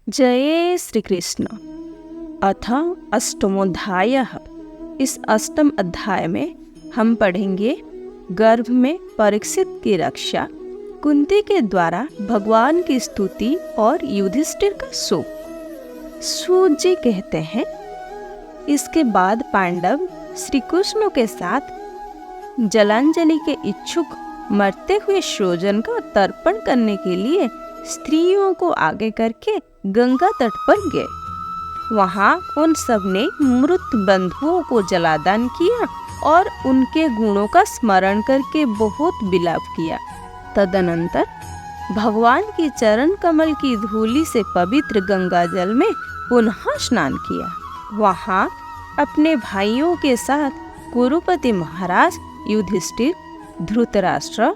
जय श्री कृष्ण। अथ अष्टमोध्यायः। इस अष्टम अध्याय में हम पढ़ेंगे गर्भ में परीक्षित की रक्षा, कुंती के द्वारा भगवान की स्तुति और युधिष्ठिर का शोक। सूत जी कहते हैं, इसके बाद पांडव श्री कृष्ण के साथ जलांजलि के इच्छुक मरते हुए स्वजन का तर्पण करने के लिए स्त्रियों को आगे करके गंगा तट पर गए। वहां उन सब ने मृत बंधुओं को जलादान किया और उनके गुणों का स्मरण करके बहुत विलाप किया। तदनंतर भगवान की चरण कमल की धूलि से पवित्र गंगा जल में पुनः स्नान किया। वहां अपने भाइयों के साथ कुरुपति महाराज युधिष्ठिर, धृतराष्ट्र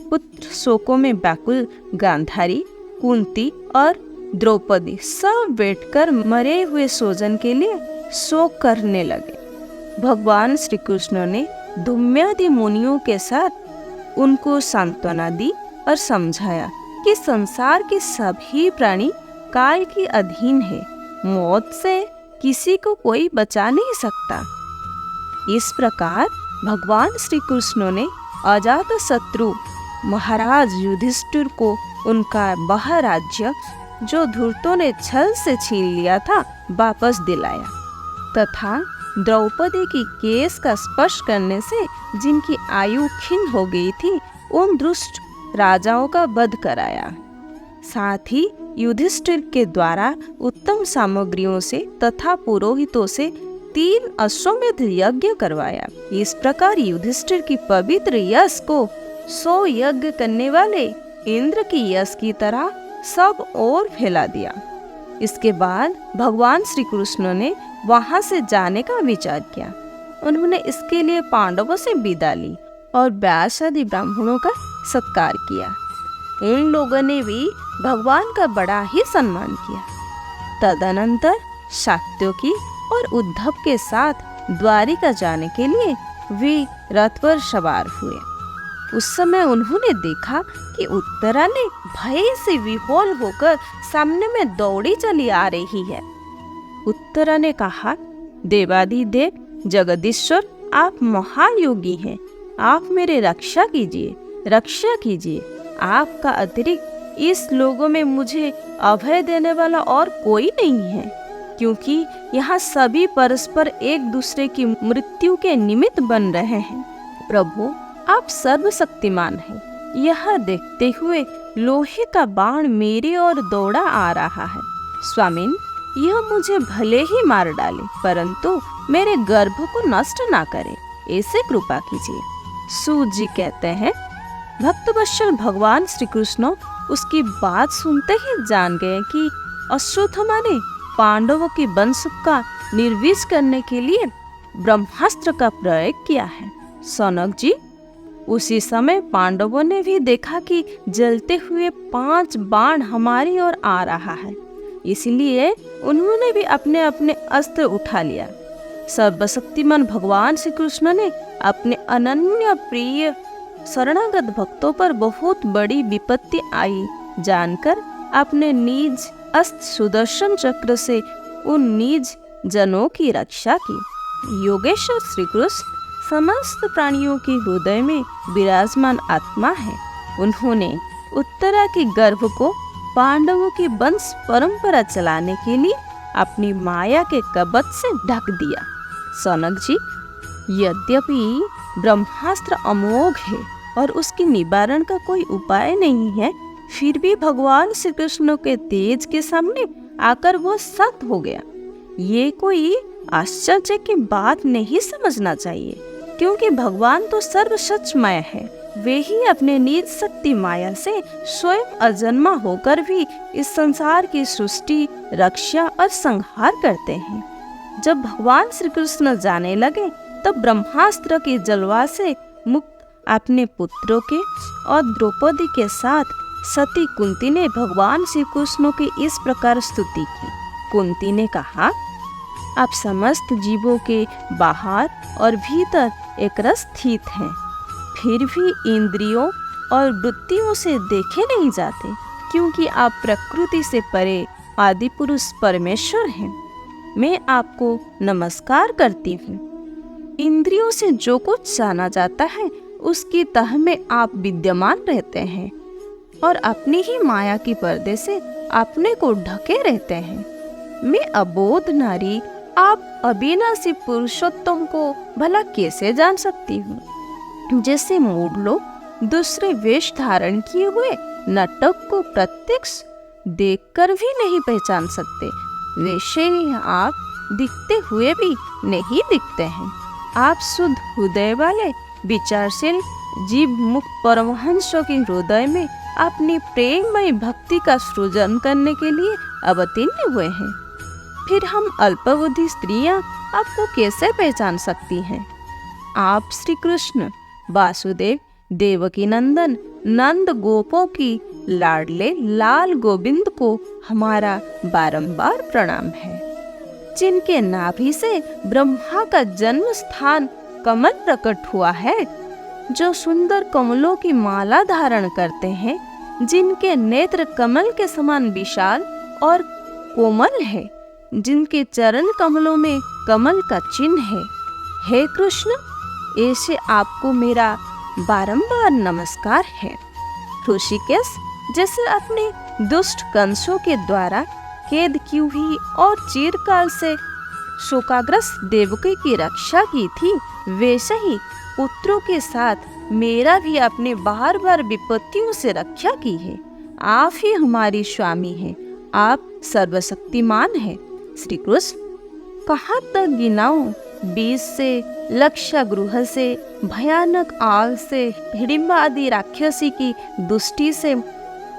पुत्र शोकों में व्याकुल गांधारी, कुंती और द्रौपदी सब बैठकर मरे हुए स्वजन के लिए शोक करने लगे। भगवान श्री कृष्ण ने धूम्यादि मुनियों के साथ उनको सांत्वना दी और समझाया कि संसार के सभी प्राणी काल के अधीन है, मौत से किसी को कोई बचा नहीं सकता। इस प्रकार भगवान श्री कृष्ण ने अजात शत्रु महाराज युधिष्ठिर को उनका वह राज्य जो धूर्तों ने छल से छीन लिया था वापस दिलाया तथा द्रौपदी की केस का स्पर्श करने से जिनकी आयु क्षीण हो गई थी उन दुष्ट राजाओं का वध कराया। साथ ही युधिष्ठिर के द्वारा उत्तम सामग्रियों से तथा पुरोहितों से 3 अश्वमेध यज्ञ करवाया। इस प्रकार युधिष्ठिर की पवित्र यश को 100 यज्ञ करने वाले इंद्र की यश की तरह सब और फैला दिया। इसके बाद भगवान श्री कृष्ण ने वहां से जाने का विचार किया। उन्होंने इसके लिए पांडवों से विदा ली और व्यास आदि ब्राह्मणों का सत्कार किया। उन लोगों ने भी भगवान का बड़ा ही सम्मान किया। तदनंतर सात्विकी और उद्धव के साथ द्वारिका जाने के लिए वे रथ पर सवार हुए। उस समय उन्होंने देखा कि उत्तरा ने भय से विह्वल होकर सामने में दौड़ी चली आ रही है। उत्तरा ने कहा, देवाधिदेव जगदीश्वर, आप महायोगी हैं, आप मेरे रक्षा कीजिए। आपका अतिरिक्त इस लोगों में मुझे अभय देने वाला और कोई नहीं है, क्योंकि यहाँ सभी परस्पर एक दूसरे की मृत्यु के निमित्त बन रहे हैं। प्रभु, आप सर्वशक्तिमान हैं। यह देखते हुए लोहे का बाण मेरी ओर दौड़ा आ रहा है। स्वामिन, यह मुझे भले ही मार डाले, परंतु मेरे गर्भ को नष्ट ना करे, ऐसे कृपा कीजिए। सूत जी कहते हैं, भक्तवत्सल भगवान श्री कृष्ण उसकी बात सुनते ही जान गए कि अश्वत्थामा ने पांडवों के वंश का निर्विष करने के लिए ब्रह्मास्त्र का प्रयोग किया है। सनक जी, उसी समय पांडवों ने भी देखा कि जलते हुए 5 बाण हमारी ओर आ रहा है, इसलिए उन्होंने भी अपने अपने अस्त्र उठा लिया। सर्वशक्तिमान भगवान श्री कृष्ण ने अपने अनन्य प्रिय शरणागत भक्तों पर बहुत बड़ी विपत्ति आई जानकर अपने निज अस्त्र सुदर्शन चक्र से उन निज जनों की रक्षा की। योगेश्वर श्री कृष्ण समस्त प्राणियों के हृदय में विराजमान आत्मा है। उन्होंने उत्तरा के गर्भ को पांडवों की वंश परंपरा चलाने के लिए अपनी माया के कवच से ढक दिया। सनक जी, यद्यपि ब्रह्मास्त्र अमोघ है और उसके निवारण का कोई उपाय नहीं है, फिर भी भगवान श्री कृष्ण के तेज के सामने आकर वह सत हो गया। ये कोई आश्चर्य की बात नहीं समझना चाहिए, क्योंकि भगवान तो सर्वशक्तिमय है। वे ही अपने निज शक्ति माया से स्वयं अजन्मा होकर भी इस संसार की सृष्टि, रक्षा और संहार करते हैं। जब भगवान श्री कृष्ण जाने लगे तब ब्रह्मास्त्र की जलवा से मुक्त अपने पुत्रों के और द्रौपदी के साथ सती कुंती ने भगवान श्री कृष्ण की इस प्रकार स्तुति की। कुंती ने कहा, आप समस्त जीवों के बाहर और भीतर एक रस स्थित हैं, फिर भी इंद्रियों और वृत्तियों से देखे नहीं जाते, क्योंकि आप प्रकृति से परे आदि पुरुष परमेश्वर हैं। मैं आपको नमस्कार करती हूँ। इंद्रियों से जो कुछ जाना जाता है उसकी तह में आप विद्यमान रहते हैं और अपनी ही माया की पर्दे से अपने को ढके रहते हैं। मैं अबोध नारी आप अविनाशी पुरुषोत्तम को भला कैसे जान सकती हूँ? जैसे मूढ़ लोग दूसरे वेश धारण किए हुए नाटक को प्रत्यक्ष देखकर भी नहीं पहचान सकते, वैसे ही आप दिखते हुए भी नहीं दिखते हैं। आप शुद्ध हृदय वाले विचारशील जीव मुक्त परमहंसों के हृदय में अपनी प्रेममय भक्ति का सृजन करने के लिए अवतीर्ण हुए हैं। फिर हम अल्पबुद्धि स्त्रियां आपको कैसे पहचान सकती हैं? आप श्री कृष्ण वासुदेव देवकी नंदन नंद गोपों की लाडले लाल गोविंद को हमारा बारंबार प्रणाम है, जिनके नाभि से ब्रह्मा का जन्म स्थान कमल प्रकट हुआ है, जो सुंदर कमलों की माला धारण करते हैं, जिनके नेत्र कमल के समान विशाल और कोमल है, जिनके चरण कमलों में कमल का चिन्ह है। हे कृष्ण, ऐसे आपको मेरा बारंबार नमस्कार है। ऋषिकेश, जैसे अपने दुष्ट कंसों के द्वारा कैद की हुई और चिरकाल से शोकाग्रस्त देवकी की रक्षा की थी, वैसे ही पुत्रों के साथ मेरा भी अपने बार बार विपत्तियों से रक्षा की है। आप ही हमारी स्वामी हैं, आप सर्वशक्तिमान हैं। श्री कृष्ण, कहाँ तक गिनाऊं? बीज से, लक्षागृह से, भयानक आग से, हिडिंबा आदि राक्षसी की दुष्टि से,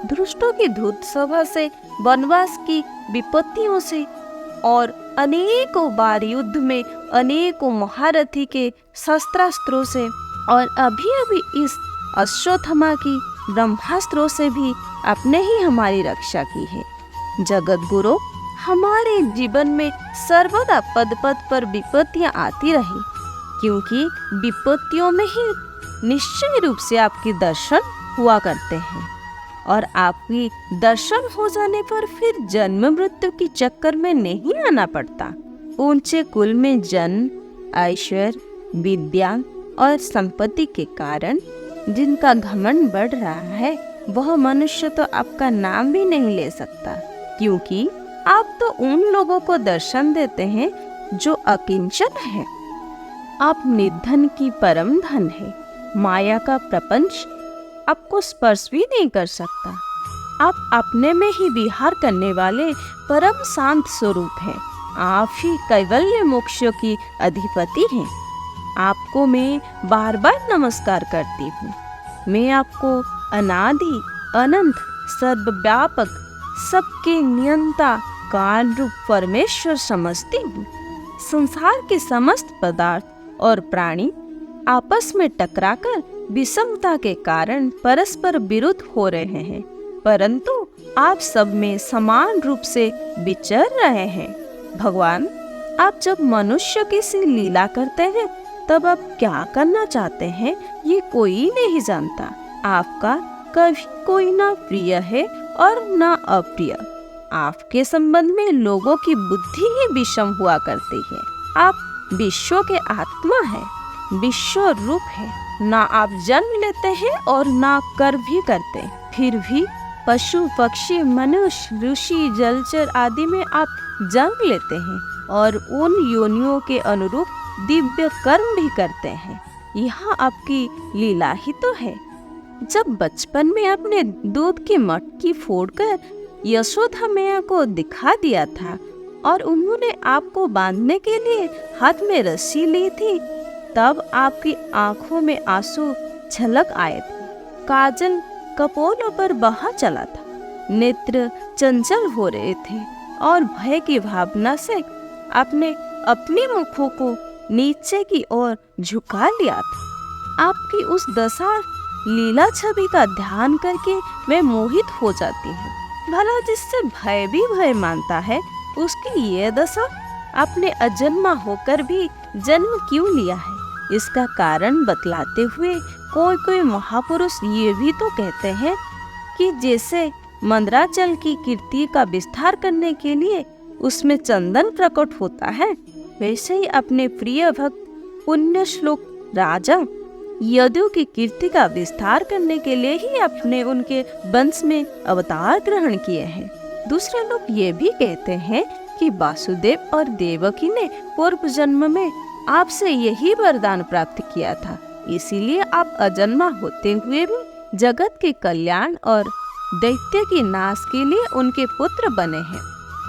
दुष्टों की धूत सभा से, वनवास की विपत्तियों से और अनेकों बार युद्ध में अनेकों महारथी के शस्त्रास्त्रों से और अभी अभी इस अश्वत्थामा की ब्रह्मास्त्रों से भी आपने ही हमारी रक्षा की है। जगत गुरु, हमारे जीवन में सर्वदा पद पद पर विपत्तियां आती रही, क्योंकि विपत्तियों में ही निश्चय रूप से आपके दर्शन हुआ करते हैं और आपकी दर्शन हो जाने पर फिर जन्म मृत्यु के चक्कर में नहीं आना पड़ता। ऊंचे कुल में जन्म, ऐश्वर्य, विद्या और संपत्ति के कारण जिनका घमंड बढ़ रहा है, वह मनुष्य तो आपका नाम भी नहीं ले सकता, क्योंकि आप तो उन लोगों को दर्शन देते हैं जो अकिंचन है। आप निर्धन की परम धन है। माया का प्रपंच आपको स्पर्श भी नहीं कर सकता। आप अपने में ही विहार करने वाले परम शांत स्वरूप हैं। आप ही कैवल्य मोक्ष की अधिपति हैं। आपको मैं बार बार नमस्कार करती हूँ। मैं आपको अनादि अनंत सर्वव्यापक सबके नियंता काल रूप परमेश्वर समझती हूँ। संसार के समस्त पदार्थ और प्राणी आपस में टकराकर विषमता के कारण परस्पर विरुद्ध हो रहे हैं, परंतु आप सब में समान रूप से विचर रहे हैं। भगवान, आप जब मनुष्य की सी लीला करते हैं तब आप क्या करना चाहते हैं ये कोई नहीं जानता। आपका कभी कोई ना प्रिय है और ना अप्रिय। आपके संबंध में लोगों की बुद्धि ही विषम हुआ करती है। आप विश्व के आत्मा है, विश्व रूप है। ना आप जन्म लेते हैं और ना कर भी करते, फिर भी पशु पक्षी मनुष्य ऋषि जलचर आदि में आप जन्म लेते हैं और उन योनियों के अनुरूप दिव्य कर्म भी करते हैं। यहाँ आपकी लीला ही तो है। जब बचपन में आपने दूध की मटकी फोड़कर यशोदा मैया को दिखा दिया था और उन्होंने आपको बांधने के लिए हाथ में रस्सी ली थी, तब आपकी आंखों में आंसू छलक आए थे। काजल कपोलों पर बहा चला था, नेत्र चंचल हो रहे थे और भय की भावना से आपने अपने मुखों को नीचे की ओर झुका लिया था। आपकी उस दशा लीला छवि का ध्यान करके मैं मोहित हो जाती हूँ। भला जिससे भय भी भय मानता है, उसकी ये दशा आपने अजन्मा होकर भी जन्म क्यों लिया है, इसका कारण बतलाते हुए कोई कोई महापुरुष ये भी तो कहते हैं कि जैसे मंदराचल की कीर्ति का विस्तार करने के लिए उसमें चंदन प्रकट होता है, वैसे ही अपने प्रिय भक्त पुण्य श्लोक राजा यदु की कीर्ति का विस्तार करने के लिए ही अपने उनके वंश में अवतार ग्रहण किए हैं। दूसरे लोग ये भी कहते हैं कि वासुदेव और देवकी ने पूर्व जन्म में आपसे यही वरदान प्राप्त किया था, इसीलिए आप अजन्मा होते हुए भी जगत के कल्याण और दैत्य की नाश के लिए उनके पुत्र बने हैं।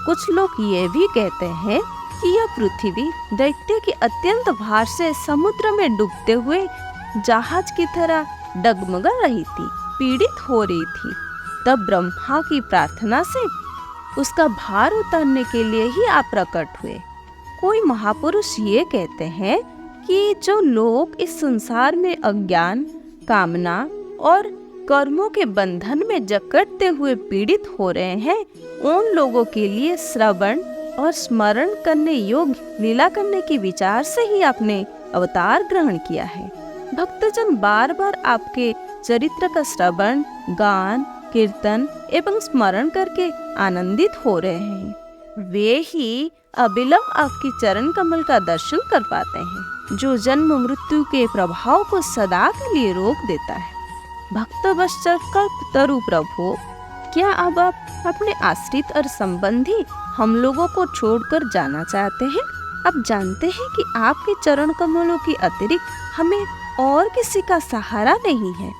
कुछ लोग ये भी कहते हैं कि यह पृथ्वी दैत्य के अत्यंत भार से समुद्र में डूबते हुए जहाज की तरह डगमगा रही थी, पीड़ित हो रही थी। तब ब्रह्मा की प्रार्थना से उसका भार उतारने के लिए ही आप प्रकट हुए। कोई महापुरुष ये कहते हैं कि जो लोग इस संसार में अज्ञान, कामना और कर्मों के बंधन में जकड़ते हुए पीड़ित हो रहे हैं, उन लोगों के लिए श्रवण और स्मरण करने योग्य लीला करने के विचार से ही आपने अवतार ग्रहण किया है। भक्तजन बार बार आपके चरित्र का श्रवण, गान, कीर्तन एवं स्मरण करके आनंदित हो रहे हैं। वे ही अविलंब आपकी चरण कमल का दर्शन कर पाते हैं, जो जन्म मृत्यु के प्रभाव को सदा के लिए रोक देता है। भक्त वत्सल कल्प तरु प्रभु, क्या अब आप अपने आश्रित और संबंधी हम लोगों को छोड़कर जाना चाहते हैं? अब जानते हैं कि आपके चरण कमलों के अतिरिक्त हमें और किसी का सहारा नहीं है।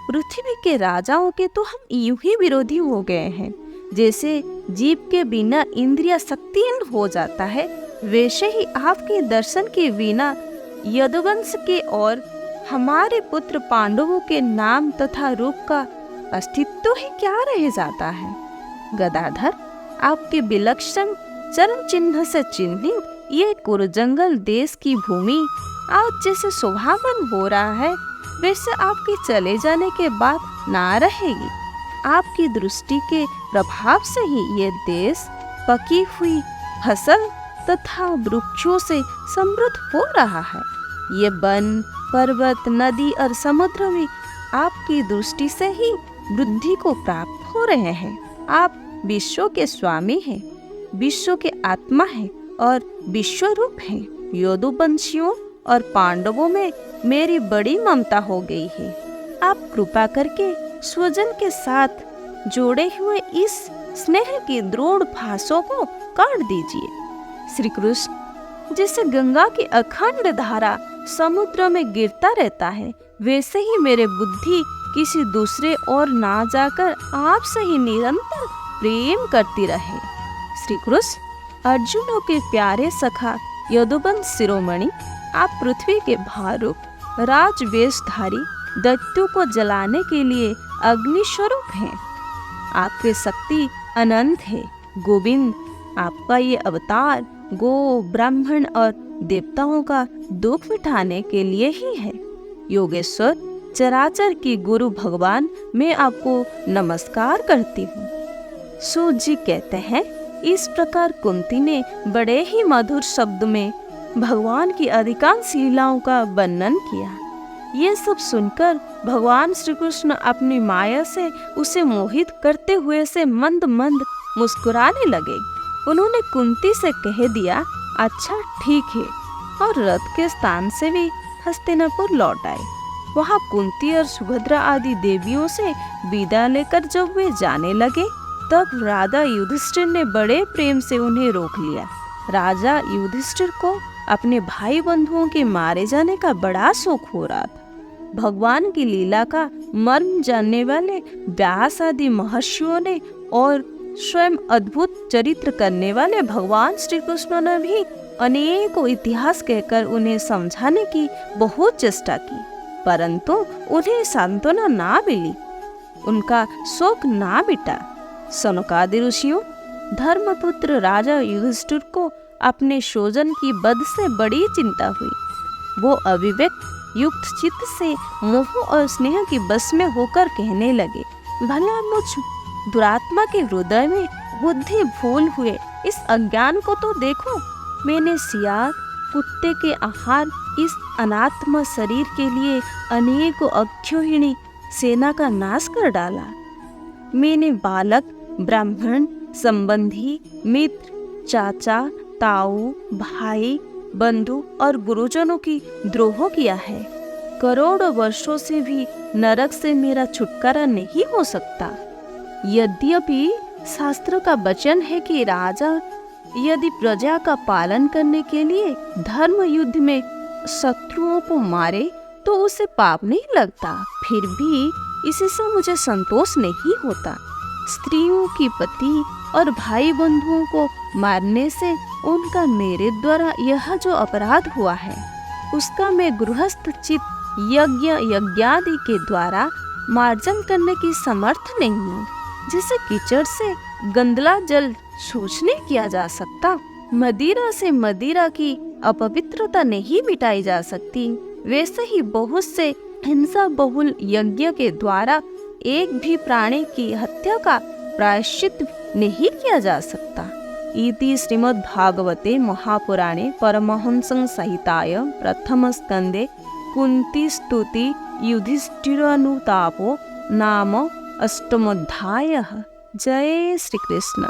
पृथ्वी के राजाओं के तो हम यूं ही विरोधी हो गए हैं। जैसे जीव के बिना इंद्रिय शक्तिहीन हो जाता है, वैसे ही आपके दर्शन के बिना यदुवंश के और हमारे पुत्र पांडवों के नाम तथा रूप का अस्तित्व ही क्या रह जाता है। गदाधर, आपके विलक्षण चरण चिन्ह से चिन्हित ये कुरुजंगल देश की भूमि आज जैसे शोभावन हो रहा है, वैसे आपके चले जाने के बाद ना रहेगी। आपकी दृष्टि के प्रभाव से ही ये देश पकी हुई फसल तथा वृक्षों से समृद्ध हो रहा है। ये वन, पर्वत, नदी और समुद्र भी आपकी दृष्टि से ही वृद्धि को प्राप्त हो रहे हैं। आप विश्व के स्वामी हैं, विश्व के आत्मा हैं और विश्व रूप हैं। यदुवंशियों और पांडवों में मेरी बड़ी ममता हो गई है। आप कृपा करके स्वजन के साथ जोड़े हुए इस स्नेह की दृढ़ फांसों को काट दीजिए। श्री कृष्ण, जैसे गंगा की अखंड धारा समुद्र में गिरता रहता है, वैसे ही मेरे बुद्धि किसी दूसरे ओर ना जाकर आपसे ही निरंतर प्रेम करती रहे। श्री कृष्ण, अर्जुनों के प्यारे सखा यदुवंश शिरोमणि, आप पृथ्वी के भारूप राजवेशधारी दैत्यों को जलाने के लिए अग्नि स्वरूप हैं। आपकी शक्ति अनंत है। गोविंद, आपका ये अवतार गो, ब्राह्मण और देवताओं का दुख मिटाने के लिए ही है। योगेश्वर, चराचर की गुरु भगवान, मैं आपको नमस्कार करती हूँ। सूत जी कहते हैं, इस प्रकार कुंती ने बड़े ही मधुर शब्द में भगवान की अधिकांश लीलाओं का वर्णन किया। ये सब सुनकर भगवान श्री कृष्ण अपनी माया से उसे मोहित करते हुए से मंद मंद मुस्कुराने लगे। उन्होंने कुंती से कह दिया, अच्छा ठीक है, और रथ के स्थान से भी हस्तिनापुर लौट आए। वहाँ कुंती और सुभद्रा आदि देवियों से विदा लेकर जब वे जाने लगे, तब राजा युधिष्ठिर ने बड़े प्रेम से उन्हें रोक लिया। राजा युधिष्ठिर को अपने भाई बंधुओं के मारे जाने का बड़ा शौक हो रहा था। भगवान की लीला का मर्म जानने वाले व्यास आदि महर्षियों ने और स्वयं अद्भुत चरित्र करने वाले भगवान श्री कृष्ण ने भी अनेकों इतिहास कहकर उन्हें समझाने की बहुत चेष्टा की, परंतु उन्हें सांत्वना ना मिली, उनका शोक ना मिटा। सनकादि ऋषियों, धर्मपुत्र राजा युधिष्ठिर को अपने स्वजन की वध से बड़ी चिंता हुई। वो अविवेक युक्त चित्त से मोह और स्नेह की बस में होकर कहने लगे, भला मुझ दुरात्मा के हृदय में बुद्धि भूल हुए इस अज्ञान को तो देखो। मैंने सियार, कुत्ते के आहार इस अनात्म शरीर के लिए अनेकों अक्षोहिणी सेना का नाश कर डाला। मैंने बालक, ब्राह्मण, संबंधी, मित्र, चाचा, ताऊ, भाई, बंधु और गुरुजनों की द्रोह किया है। करोड़ों वर्षों से भी नरक से मेरा छुटकारा नहीं हो सकता। यद्यपि शास्त्र का वचन है कि राजा यदि प्रजा का पालन करने के लिए धर्म युद्ध में शत्रुओं को मारे तो उसे पाप नहीं लगता, फिर भी इससे मुझे संतोष नहीं होता। स्त्रियों की पति और भाई बंधुओं को मारने से उनका मेरे द्वारा यह जो अपराध हुआ है उसका मैं गृहस्थ चित यज्ञ यज्ञादि के द्वारा मार्जन करने की समर्थ नहीं हूँ। जैसे कीचड़ से गंदला जल शोषण किया जा सकता, मदिरा से मदिरा की अपवित्रता नहीं मिटाई जा सकती, वैसे ही बहुत से हिंसा बहुल यज्ञ के द्वारा एक भी प्राणी की हत्या का प्रायश्चित नहीं किया जा सकता। इति श्रीमद्भागवते महापुराणे परमहंस संहिताय प्रथम स्कंदे कुंती स्तुति युधिष्ठिरानुतापो नाम अष्टमोऽध्यायः। जय श्री कृष्ण।